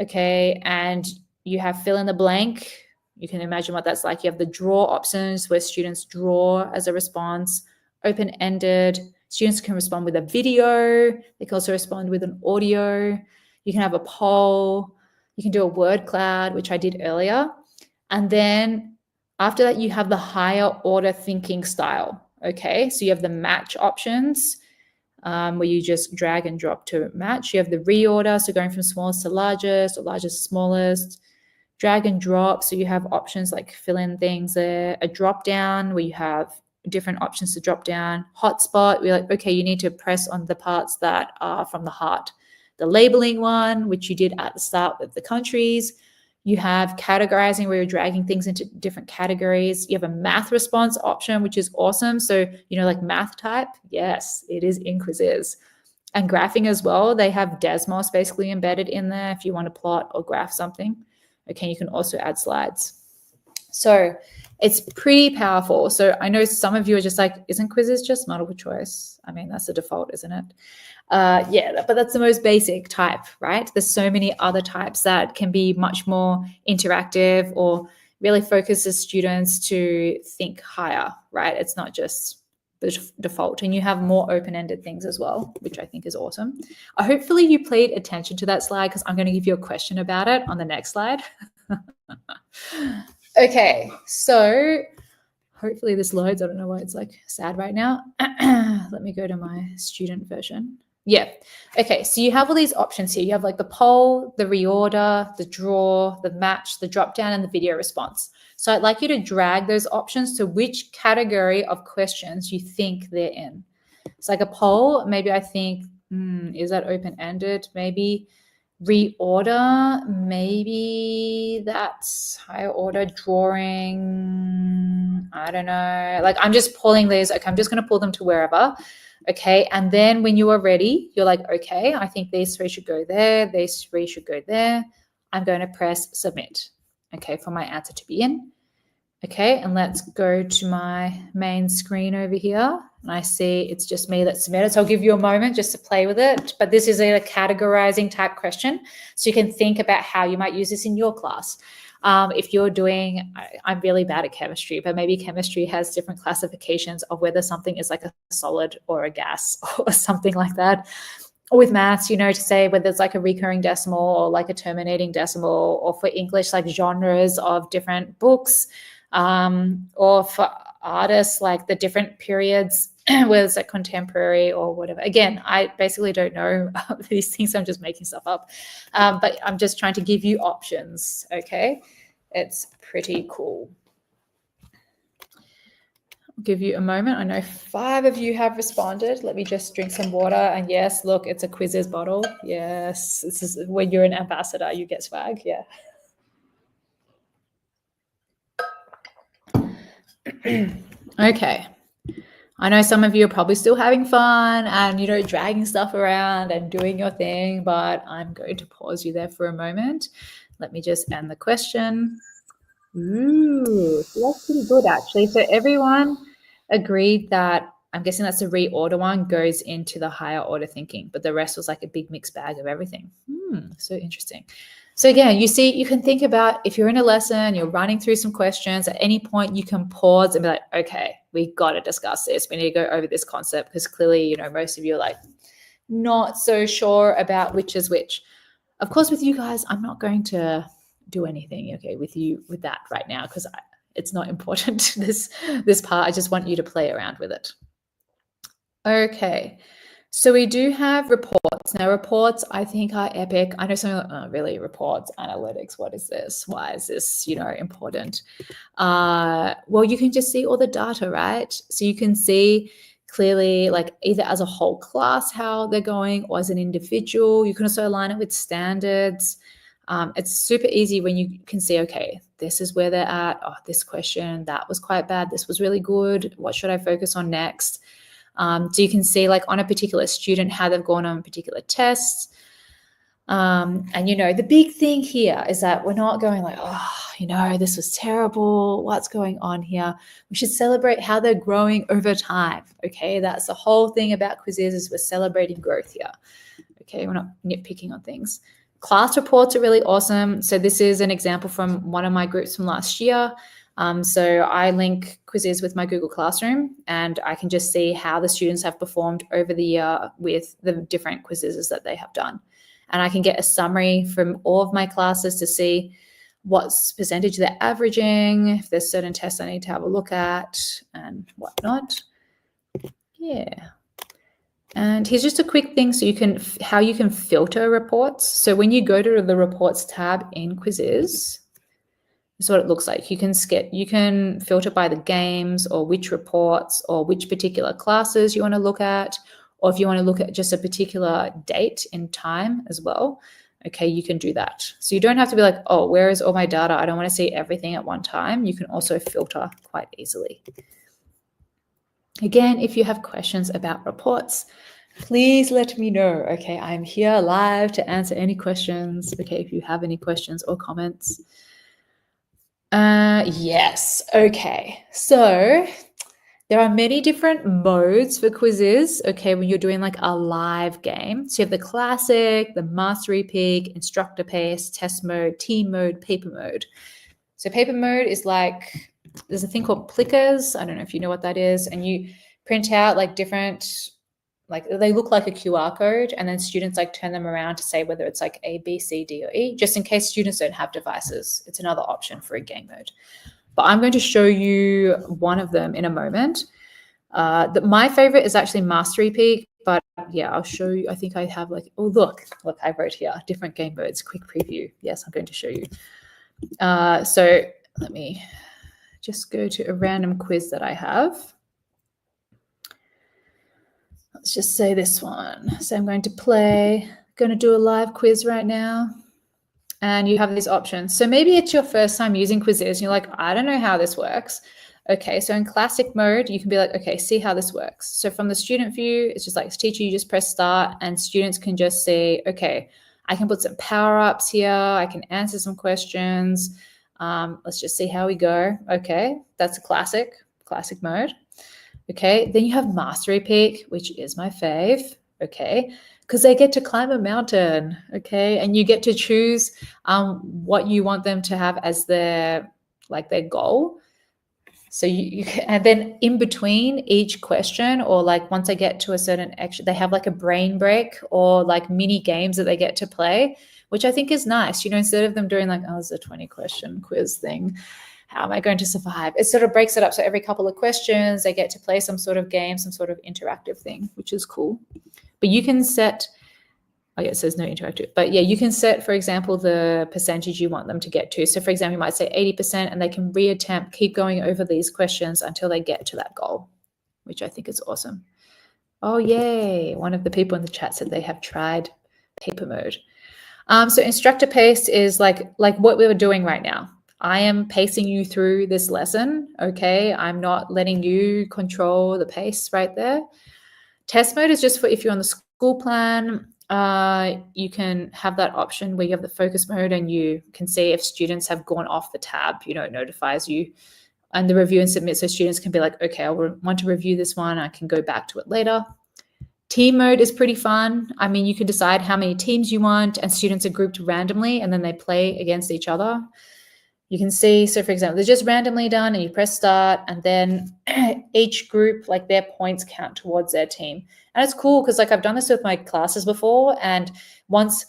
Okay, and you have fill in the blank. You can imagine what that's like. You have the draw options where students draw as a response, open-ended. Students can respond with a video. They can also respond with an audio. You can have a poll. You can do a word cloud, which I did earlier. And then after that, you have the higher order thinking style. Okay, so you have the match options where you just drag and drop to match. You have the reorder, so going from smallest to largest or largest to smallest. Drag and drop, so you have options like fill in things there. A drop down where you have different options to drop down. Hotspot, we're like, okay, you need to press on the parts that are from the heart. The labeling one, which you did at the start with the countries. You have categorizing where you're dragging things into different categories. You have a math response option, which is awesome. So, like math type, yes, it is in Quizizz. And graphing as well. They have Desmos basically embedded in there if you want to plot or graph something. Okay, you can also add slides. So it's pretty powerful. So I know some of you are just like, isn't Quizizz just multiple choice? I mean, that's the default, isn't it? Yeah, but that's the most basic type, right? There's so many other types that can be much more interactive or really focuses students to think higher, right? It's not just the default, and you have more open-ended things as well, which I think is awesome. Hopefully you paid attention to that slide because I'm going to give you a question about it on the next slide. Okay, so hopefully this loads. I don't know why it's like sad right now. Let me go to my student version. Yeah. Okay, so you have all these options here. You have like the poll, the reorder, the draw, the match, the drop down, and the video response. So I'd like you to drag those options to which category of questions you think they're in. It's like a poll. Maybe I think, is that open-ended? Maybe reorder. Maybe that's higher order drawing. I don't know. Like I'm just pulling these. Okay, I'm just going to pull them to wherever. Okay, and then when you are ready, you're like, okay, I think these three should go there. These three should go there. I'm going to press submit. Okay, for my answer to be in. Okay, and let's go to my main screen over here. And I see it's just me that submitted. So I'll give you a moment just to play with it. But this is a categorizing type question. So you can think about how you might use this in your class. If you're doing, I'm really bad at chemistry, but maybe chemistry has different classifications of whether something is like a solid or a gas or something like that. Or with maths, to say whether it's like a recurring decimal or like a terminating decimal, or for English, like genres of different books, or for artists, like the different periods, whether it's like contemporary or whatever. Again, I basically don't know these things. I'm just making stuff up. But I'm just trying to give you options, okay? It's pretty cool. I'll give you a moment. I know 5 of you have responded. Let me just drink some water. And yes, look, it's a Quizizz bottle. Yes, this is when you're an ambassador, you get swag, yeah. Okay. I know some of you are probably still having fun and, dragging stuff around and doing your thing, but I'm going to pause you there for a moment. Let me just end the question. Ooh, so that's pretty good, actually. So everyone agreed that, I'm guessing that's the reorder one, goes into the higher order thinking, but the rest was like a big mixed bag of everything. So interesting. So again, you see, you can think about if you're in a lesson, you're running through some questions, at any point you can pause and be like, okay, we got to discuss this. We need to go over this concept because clearly, most of you are like not so sure about which is which. Of course, with you guys, I'm not going to do anything, okay, with you with that right now because it's not important, this part. I just want you to play around with it. Okay. So we do have reports. Now, reports I think are epic. I know some are like, oh, really, reports, analytics, what is this? Why is this, important? Well, you can just see all the data, right? So you can see clearly, like either as a whole class, how they're going, or as an individual. You can also align it with standards. It's super easy when you can see, okay, this is where they're at. Oh, this question, that was quite bad. This was really good. What should I focus on next? So you can see like on a particular student, how they've gone on particular tests. And, the big thing here is that we're not going like, oh, this was terrible. What's going on here? We should celebrate how they're growing over time. Okay. That's the whole thing about Quizizz is we're celebrating growth here. Okay. We're not nitpicking on things. Class reports are really awesome. So this is an example from one of my groups from last year. So I link Quizizz with my Google Classroom, and I can just see how the students have performed over the year with the different quizzes that they have done. And I can get a summary from all of my classes to see what percentage they're averaging, if there's certain tests I need to have a look at and whatnot. Yeah. And here's just a quick thing so how you can filter reports. So when you go to the reports tab in Quizizz, this is what it looks like. You can filter by the games or which reports or which particular classes you want to look at, or if you want to look at just a particular date in time as well. Okay, you can do that. So you don't have to be like, oh, where is all my data? I don't want to see everything at one time. You can also filter quite easily. Again, if you have questions about reports, please let me know. Okay, I'm here live to answer any questions. Okay, if you have any questions or comments. Yes. Okay. So there are many different modes for Quizizz. Okay, when you're doing like a live game. So you have the classic, the mastery peak, instructor pace, test mode, team mode, paper mode. So paper mode is like, there's a thing called plickers. I don't know if you know what that is. And you print out like different, like they look like a QR code, and then students like turn them around to say whether it's like A, B, C, D, or E, just in case students don't have devices. It's another option for a game mode. But I'm going to show you one of them in a moment. My favorite is actually Mastery Peak, but yeah, I'll show you. I think I have like, oh, look, I wrote here, different game modes, quick preview. Yes, I'm going to show you. So let me just go to a random quiz that I have. Let's just say this one. So I'm going to do a live quiz right now. And you have these options. So maybe it's your first time using Quizizz and you're like, I don't know how this works. Okay, so in classic mode, you can be like, okay, see how this works. So from the student view, it's just like teacher, you just press start and students can just say, okay, I can put some power-ups here. I can answer some questions. Let's just see how we go. Okay, that's a classic mode. Okay, then you have Mastery Peak, which is my fave. Okay, because they get to climb a mountain. Okay, and you get to choose what you want them to have as their goal. So and then in between each question, or like once I get to a certain action, they have like a brain break or like mini games that they get to play, which I think is nice. Instead of them doing like, oh, it's a 20-question quiz thing. How am I going to survive? It sort of breaks it up. So every couple of questions, they get to play some sort of game, some sort of interactive thing, which is cool. But you can set, oh yeah, it says no interactive. But yeah, you can set, for example, the percentage you want them to get to. So for example, you might say 80% and they can reattempt, keep going over these questions until they get to that goal, which I think is awesome. Oh, yay. One of the people in the chat said they have tried paper mode. So instructor pace is like what we were doing right now. I am pacing you through this lesson, okay? I'm not letting you control the pace right there. Test mode is just for if you're on the school plan. You can have that option where you have the focus mode and you can see if students have gone off the tab, it notifies you. And the review and submit, so students can be like, okay, I want to review this one. I can go back to it later. Team mode is pretty fun. I mean, you can decide how many teams you want and students are grouped randomly and then they play against each other. You can see, so for example, they're just randomly done and you press start and then each group, like their points count towards their team. And it's cool because like I've done this with my classes before, and once,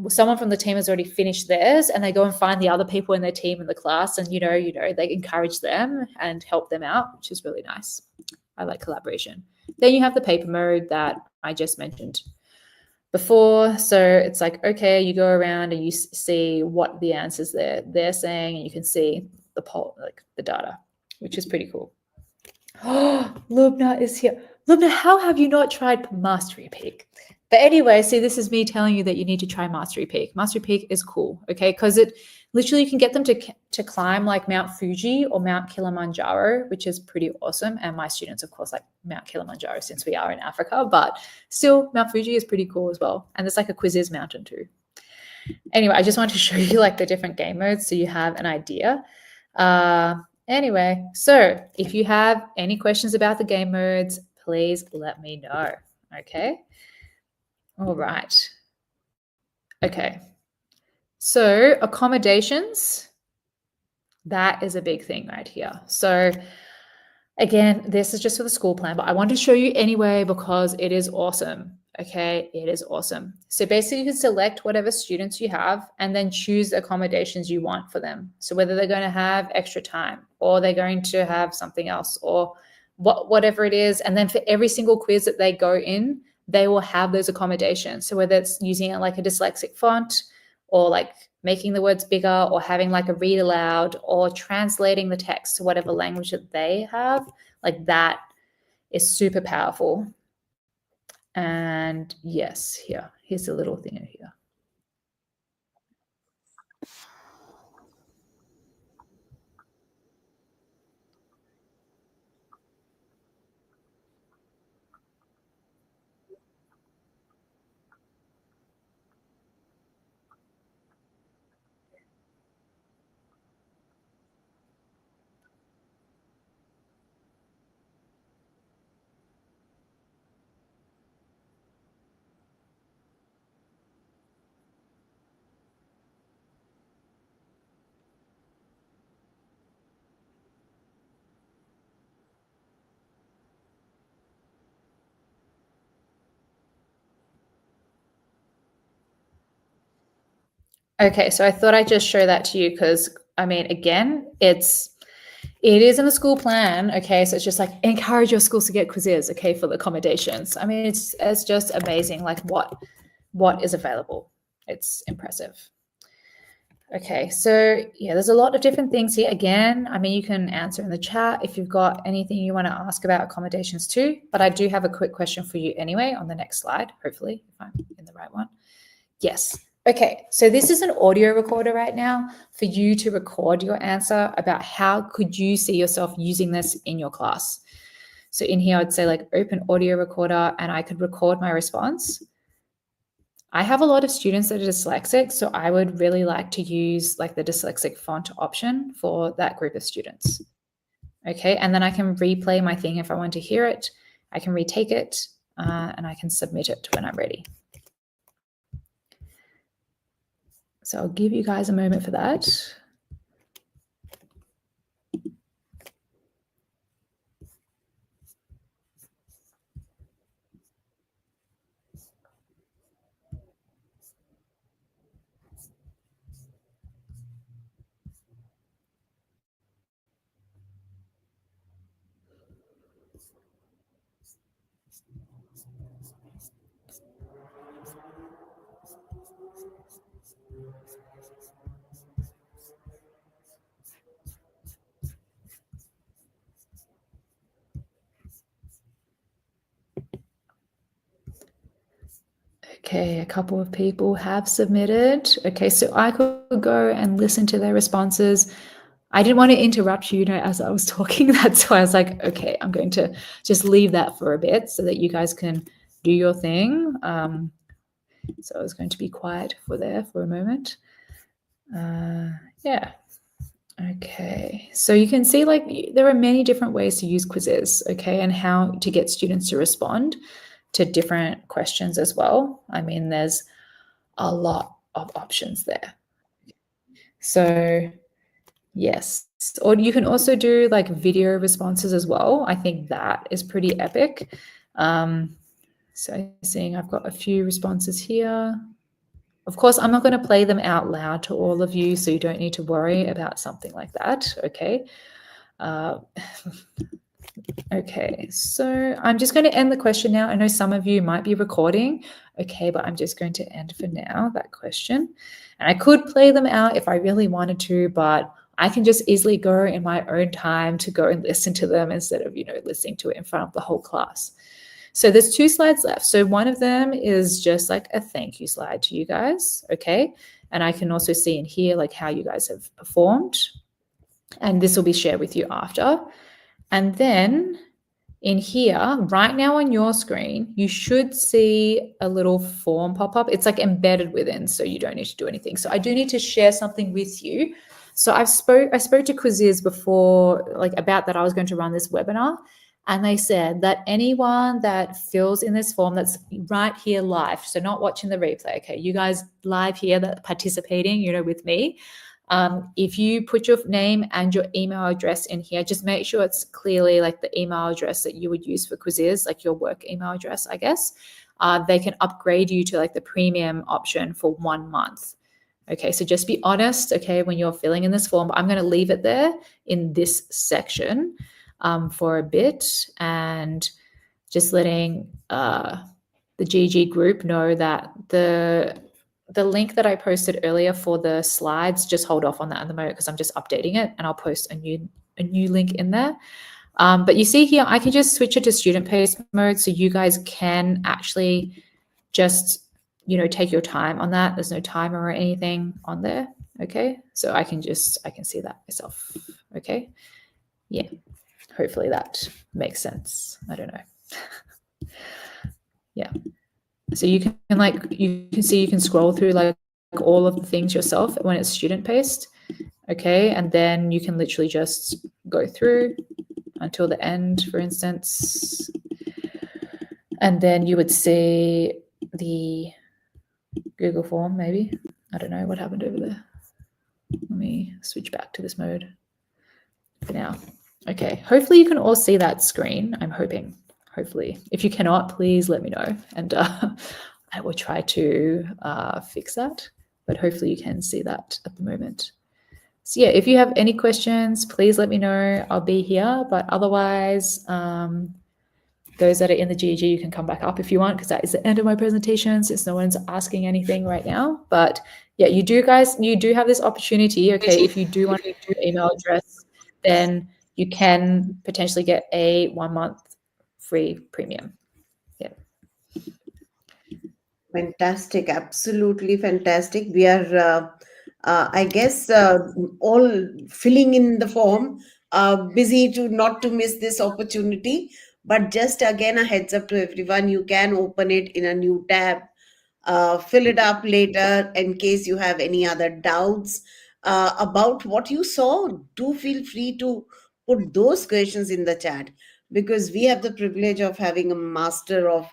someone from the team has already finished theirs and they go and find the other people in their team in the class and, they encourage them and help them out, which is really nice. I like collaboration. Then you have the paper mode that I just mentioned before. So it's like, okay, you go around and you see what the answers they're saying, and you can see the poll, like the data, which is pretty cool. Oh, Lubna is here. Lubna, how have you not tried Mastery Peak? But anyway, see, this is me telling you that you need to try Mastery Peak. Mastery Peak is cool, okay? Because it literally, you can get them to climb like Mount Fuji or Mount Kilimanjaro, which is pretty awesome. And my students, of course, like Mount Kilimanjaro since we are in Africa, but still Mount Fuji is pretty cool as well. And there's like a Quizizz mountain too. Anyway, I just wanted to show you like the different game modes so you have an idea. Anyway, so if you have any questions about the game modes, please let me know, okay? All right. Okay. So accommodations, that is a big thing right here. So again, this is just for the school plan, but I want to show you anyway because it is awesome. Okay, it is awesome. So basically you can select whatever students you have and then choose the accommodations you want for them. So whether they're going to have extra time or they're going to have something else or whatever it is. And then for every single quiz that they go in, they will have those accommodations. So whether it's using it like a dyslexic font or like making the words bigger or having like a read aloud or translating the text to whatever language that they have, like that is super powerful. And yes, here's a little thing here. Okay, so I thought I'd just show that to you because, I mean, again, it is in the school plan, okay? So it's just like encourage your schools to get Quizizz, okay, for the accommodations. I mean, it's just amazing, like what is available. It's impressive. Okay, so yeah, there's a lot of different things here. Again, I mean, you can answer in the chat if you've got anything you want to ask about accommodations too, but I do have a quick question for you anyway on the next slide, hopefully, if I'm in the right one. Yes. Okay, so this is an audio recorder right now for you to record your answer about how could you see yourself using this in your class. So in here, I'd say like open audio recorder and I could record my response. I have a lot of students that are dyslexic, so I would really like to use like the dyslexic font option for that group of students. Okay, and then I can replay my thing if I want to hear it. I can retake it and I can submit it when I'm ready. So I'll give you guys a moment for that. Okay, a couple of people have submitted. Okay, so I could go and listen to their responses. I didn't want to interrupt you, as I was talking. That's why I was like, okay, I'm going to just leave that for a bit so that you guys can do your thing. So I was going to be quiet for a moment. Yeah. Okay, so you can see like there are many different ways to use Quizizz, okay, and how to get students to respond to different questions as well. I mean, there's a lot of options there. So yes, or you can also do like video responses as well. I think that is pretty epic. So seeing I've got a few responses here. Of course, I'm not going to play them out loud to all of you, so you don't need to worry about something like that, okay? Okay, so I'm just going to end the question now. I know some of you might be recording, okay, but I'm just going to end for now that question. And I could play them out if I really wanted to, but I can just easily go in my own time to go and listen to them instead of, listening to it in front of the whole class. So there's 2 slides left. So one of them is just like a thank you slide to you guys, okay? And I can also see in here like how you guys have performed. And this will be shared with you after. And then in here, right now on your screen, you should see a little form pop up. It's like embedded within, so you don't need to do anything. So I do need to share something with you. So I spoke to Quizizz before, like about that I was going to run this webinar. And they said that anyone that fills in this form that's right here live, so not watching the replay, okay, you guys live here that participating, with me, if you put your name and your email address in here, just make sure it's clearly like the email address that you would use for Quizizz, like your work email address, I guess. They can upgrade you to like the premium option for 1 month. Okay, so just be honest, okay, when you're filling in this form. I'm going to leave it there in this section for a bit, and just letting the GG group know that the link that I posted earlier for the slides, just hold off on that at the moment because I'm just updating it, and I'll post a new link in there. But you see here, I can just switch it to student-paced mode so you guys can actually just, take your time on that. There's no timer or anything on there, okay? So I can see that myself, okay? Yeah, hopefully that makes sense. I don't know. Yeah. So you can scroll through like all of the things yourself when it's student paced, okay? And then you can literally just go through until the end, for instance. And then you would see the Google form, maybe. I don't know what happened over there. Let me switch back to this mode for now. Okay, hopefully you can all see that screen, I'm hoping. Hopefully. If you cannot, please let me know, and I will try to fix that, but hopefully you can see that at the moment. So yeah, if you have any questions, please let me know. I'll be here, but otherwise, those that are in the GG, you can come back up if you want, because that is the end of my presentation since no one's asking anything right now. But yeah, you do have this opportunity, okay, if you do want to do email address, then you can potentially get a 1 month free premium. Yeah. Fantastic, absolutely fantastic. We are, I guess, all filling in the form, busy not to miss this opportunity. But just again, a heads up to everyone: you can open it in a new tab, fill it up later in case you have any other doubts about what you saw. Do feel free to put those questions in the chat, because we have the privilege of having a master of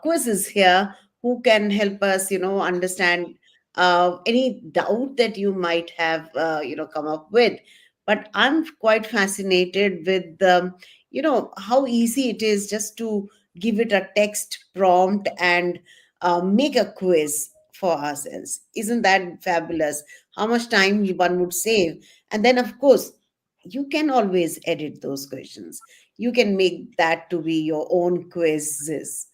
quizzes here who can help us, understand any doubt that you might have, come up with. But I'm quite fascinated with, how easy it is just to give it a text prompt and make a quiz for ourselves. Isn't that fabulous? How much time one would save? And then, of course, you can always edit those questions. You can make that to be your own quizzes,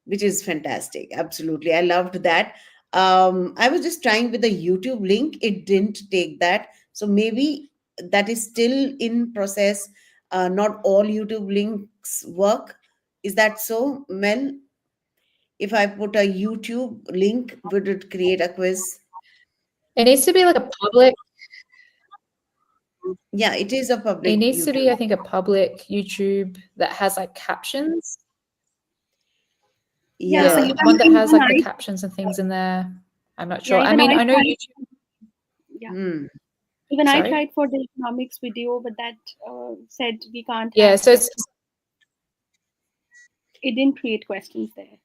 which is fantastic. Absolutely. I loved that. I was just trying with the YouTube link. It didn't take that. So maybe that is still in process. Not all YouTube links work. Is that so, Mel? If I put a YouTube link, would it create a quiz? It needs to be like a public. Yeah, it is a public. It needs to be, YouTube. I think, a public YouTube that has like captions. Yeah. so Yeah, one that has like the captions and things in there. I'm not sure. Yeah, I mean, I know tried- YouTube. Yeah. Hmm. Even Sorry? I tried for the economics video, but that said we can't. Yeah, have so it's it didn't create questions there.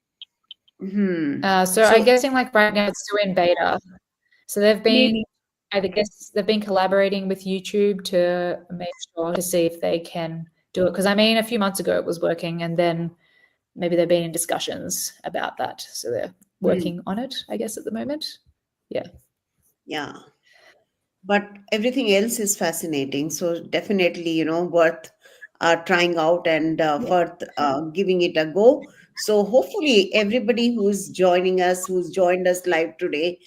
so I'm guessing like right now it's still in beta. So they've been, Maybe. I guess they've been collaborating with YouTube to make sure to see if they can do it. Because I mean, a few months ago it was working, and then maybe they've been in discussions about that. So they're working on it, I guess, at the moment. Yeah. Yeah. But everything else is fascinating. So definitely, worth trying out and Yes. for giving it a go. So hopefully everybody who's joining us, who's joined us live today,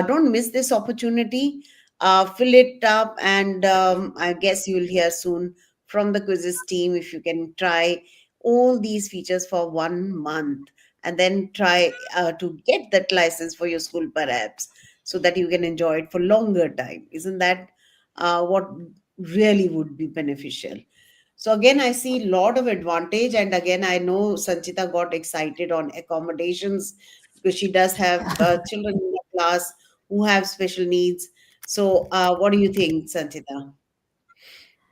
don't miss this opportunity. Fill it up, and I guess you'll hear soon from the quizzes team if you can try all these features for 1 month and then try to get that license for your school perhaps, so that you can enjoy it for longer time. Isn't that what really would be beneficial? So again, I see a lot of advantage, and again, I know Sanchita got excited on accommodations because she does have children in the class who have special needs. So, what do you think, Sanchita?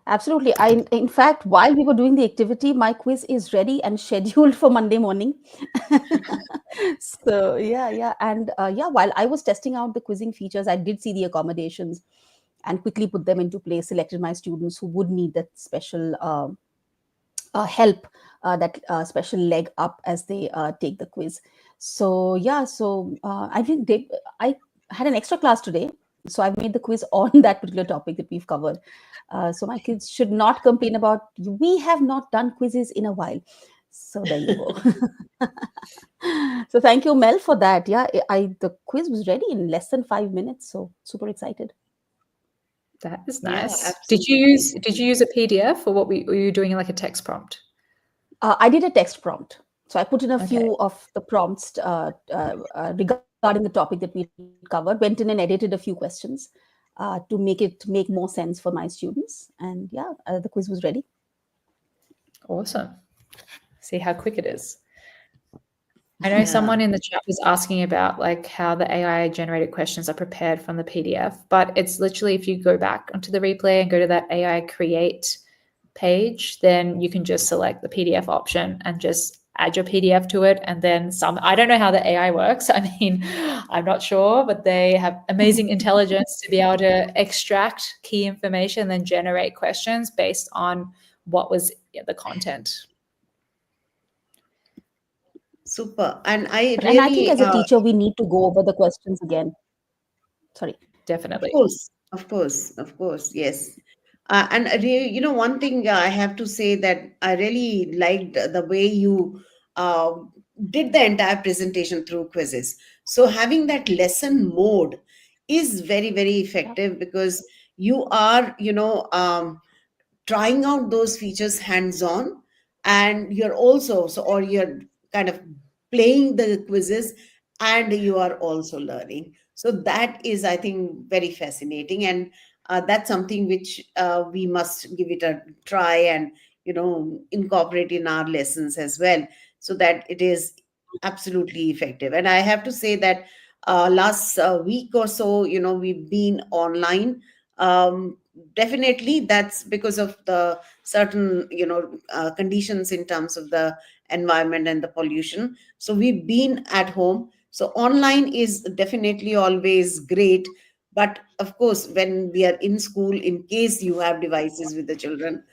Absolutely. In fact, while we were doing the activity, my quiz is ready and scheduled for Monday morning. So yeah, yeah, and yeah. While I was testing out the quizzing features, I did see the accommodations and quickly put them into place. Selected my students who would need that special help, that special leg up as they take the quiz. So yeah, so I had an extra class today, so I've made the quiz on that particular topic that we've covered. So my kids should not complain about we have not done quizzes in a while. So there you go. So thank you, Mel, for that. Yeah, the quiz was ready in less than 5 minutes. So super excited. That is Yeah, nice. absolutely. Did you use a PDF, or what were you doing, like a text prompt? I did a text prompt. So I put in a Okay. few of the prompts regarding the topic that we covered, went in and edited a few questions to make more sense for my students. And yeah, the quiz was ready. Awesome. See how quick it is. I know Yeah. someone in the chat was asking about like how the AI generated questions are prepared from the PDF, but it's literally if you go back onto the replay and go to that AI create page, then you can just select the PDF option and just add your PDF to it. And then I don't know how the AI works. I mean, I'm not sure, but they have amazing intelligence to be able to extract key information and then generate questions based on what was the content. Super. And I And I think really, as a teacher, we need to go over the questions again. Sorry. of Definitely. course, of course, of course, yes. And one thing I have to say that I really liked the way you uh, did the entire presentation through quizzes. So having that lesson mode is very, very Yeah. effective because you are, trying out those features hands on, and you're also or you're kind of playing the quizzes, and you are also learning. So that is, I think, very fascinating, and that's something which we must give it a try and incorporate in our lessons as well, so that it is absolutely effective. And I have to say that last week or so, we've been online. Definitely that's because of the certain conditions in terms of the environment and the pollution, so we've been at home. So online is definitely always great, but of course when we are in school, in case you have devices with the children,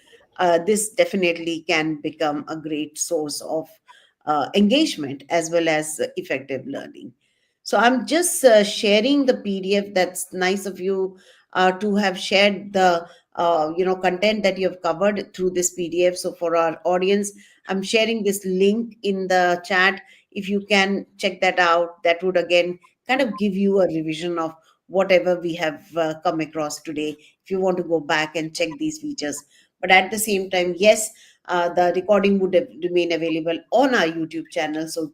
this definitely can become a great source of engagement as well as effective learning. So I'm just sharing the PDF. That's nice of you to have shared the content that you have covered through this PDF. So for our audience, I'm sharing this link in the chat. If you can check that out, that would again kind of give you a revision of whatever we have come across today. If you want to go back and check these features, but at the same time, yes, the recording would remain available on our YouTube channel. So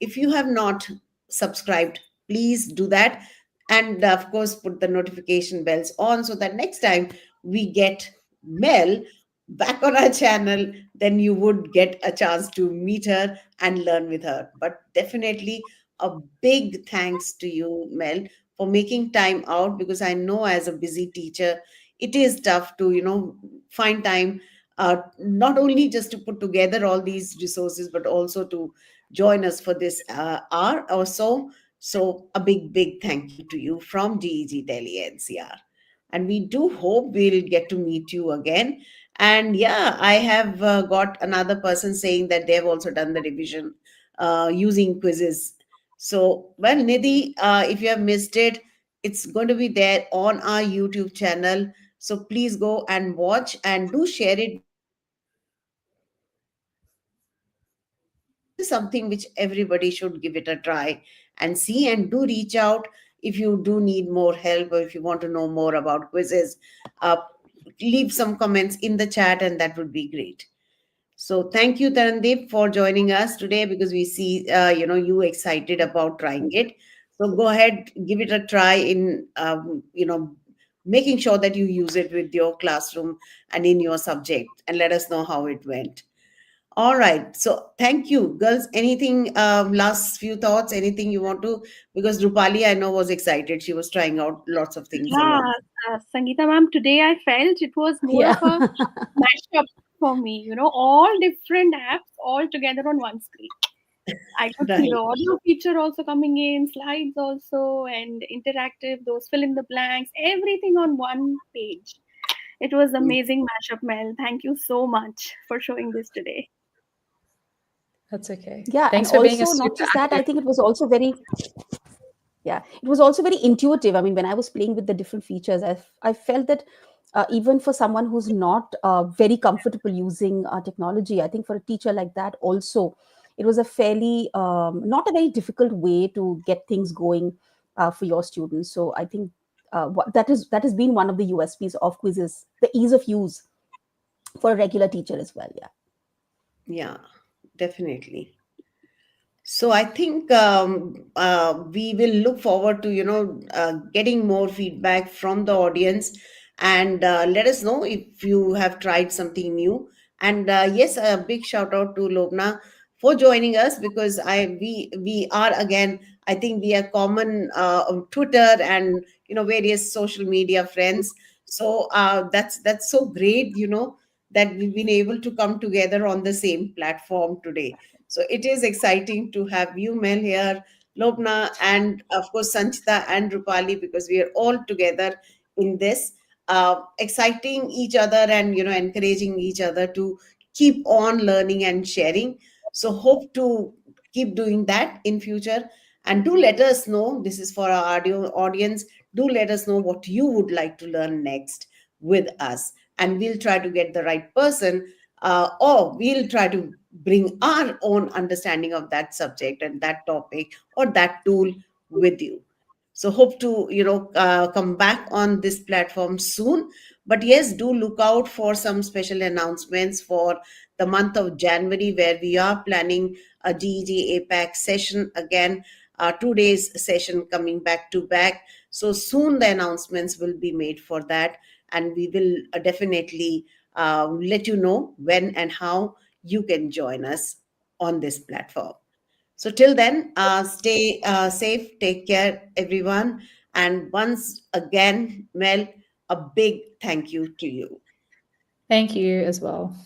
if you have not subscribed, please do that. And of course, put the notification bells on so that next time we get Mel back on our channel, then you would get a chance to meet her and learn with her. But definitely a big thanks to you, Mel, for making time out, because I know as a busy teacher, it is tough to, find time not only just to put together all these resources, but also to join us for this hour or so. So a big, big thank you to you from GEG Delhi NCR. And we do hope we'll get to meet you again. And yeah, I have got another person saying that they've also done the revision using quizzes. So, well, Nidhi, if you have missed it, it's going to be there on our YouTube channel. So please go and watch and do share it with your is something which everybody should give it a try and see, and do reach out if you do need more help, or if you want to know more about quizzes. uh, Leave some comments in the chat, and that would be great. So thank you, Tarandeep, for joining us today, because we see you excited about trying it. So go ahead, give it a try in making sure that you use it with your classroom and in your subject, and let us know how it went. All right. So thank you, girls. Anything, last few thoughts? Anything you want to? Because Rupali, I know, was excited. She was trying out lots of things Yeah, along. Sangeeta ma'am, today I felt it was more Yeah. of a mashup for me, all different apps all together on one screen. I could see the Right. audio feature also coming in, slides also, and interactive, those fill in the blanks, everything on one page. It was amazing mashup, Mel. Thank you so much for showing this today. That's okay. Yeah, and Thanks for being a also not super just that, I active. think it was also very, yeah, it was also very intuitive. I mean, when I was playing with the different features, I felt that even for someone who's not very comfortable using technology, I think for a teacher like that also, it was a fairly not a very difficult way to get things going for your students. So I think that has been one of the USPs of quizzes, the ease of use for a regular teacher as well. Yeah. Yeah, definitely. So I think we will look forward to getting more feedback from the audience, and let us know if you have tried something new. And yes, a big shout out to Lobna for joining us, because we are, again, I think we are common on Twitter and various social media friends. So that's so great, that we've been able to come together on the same platform today. So it is exciting to have you, Mel, here, Lobna, and of course Sanchita and Rupali, because we are all together in this, exciting each other and encouraging each other to keep on learning and sharing. So hope to keep doing that in future. And do let us know. This is for our audio audience. Do let us know what you would like to learn next with us, and we'll try to get the right person, or we'll try to bring our own understanding of that subject and that topic or that tool with you. So hope to come back on this platform soon. But yes, do look out for some special announcements for the month of January, where we are planning a GEG APAC session again, 2 days session coming back to back. So soon the announcements will be made for that, and we will definitely let you know when and how you can join us on this platform. So till then, stay safe, take care, everyone. And once again, Mel, a big thank you to you. Thank you as well.